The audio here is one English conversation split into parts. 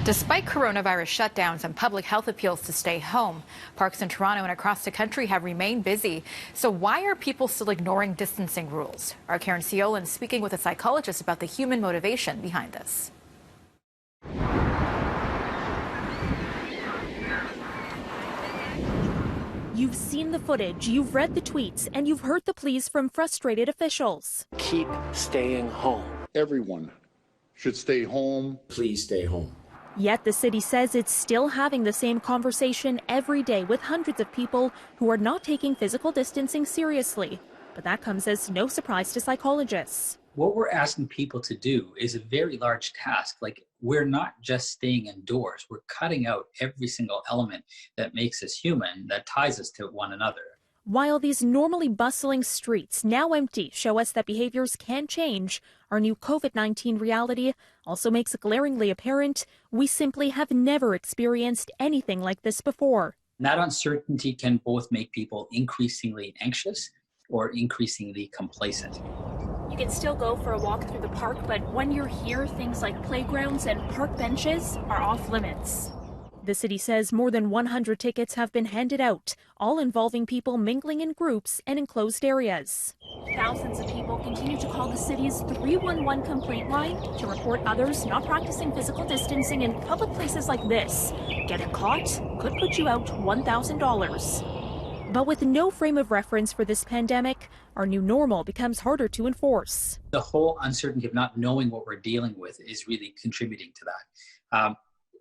Despite coronavirus shutdowns and public health appeals to stay home, parks in Toronto and across the country have remained busy. So why are people still ignoring distancing rules? Our Caryn Ceolin speaking with a psychologist about the human motivation behind this. You've seen the footage, you've read the tweets, and you've heard the pleas from frustrated officials. Keep staying home. Everyone should stay home. Please stay home. Yet the city says it's still having the same conversation every day with hundreds of people who are not taking physical distancing seriously. But that comes as no surprise to psychologists. What we're asking people to do is a very large task. Like, we're not just staying indoors. We're cutting out every single element that makes us human, that ties us to one another. While these normally bustling streets, now empty, show us that behaviors can change, our new COVID-19 reality also makes it glaringly apparent we simply have never experienced anything like this before. That uncertainty can both make people increasingly anxious or increasingly complacent. You can still go for a walk through the park, but when you're here, things like playgrounds and park benches are off limits. The city says more than 100 tickets have been handed out, all involving people mingling in groups and enclosed areas. Thousands of people continue to call the city's 311 complaint line to report others not practicing physical distancing in public places like this. Getting caught could put you out $1,000. But with no frame of reference for this pandemic, our new normal becomes harder to enforce. The whole uncertainty of not knowing what we're dealing with is really contributing to that.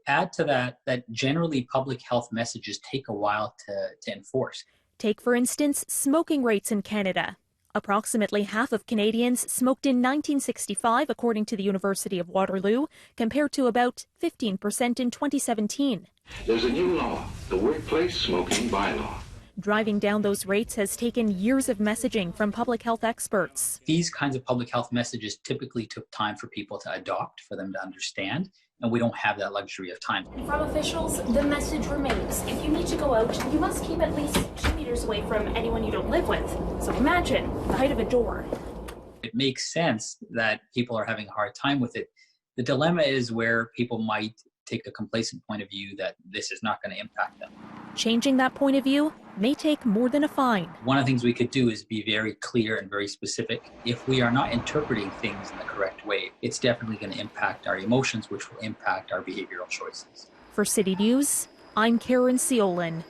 Add to that generally public health messages take a while to enforce. Take, for instance, smoking rates in Canada. Approximately half of Canadians smoked in 1965, according to the University of Waterloo, compared to about 15% in 2017. There's a new law, the Workplace Smoking Bylaw. Driving down those rates has taken years of messaging from public health experts. These kinds of public health messages typically took time for people to adopt, for them to understand, and we don't have that luxury of time. From officials, the message remains. If you need to go out, you must keep at least 2 meters away from anyone you don't live with. So imagine the height of a door. It makes sense that people are having a hard time with it. The dilemma is where people might take a complacent point of view that this is not going to impact them. Changing that point of view may take more than a fine. One of the things we could do is be very clear and very specific. If we are not interpreting things in the correct way, it's definitely going to impact our emotions, which will impact our behavioral choices. For City News, I'm Caryn Ceolin.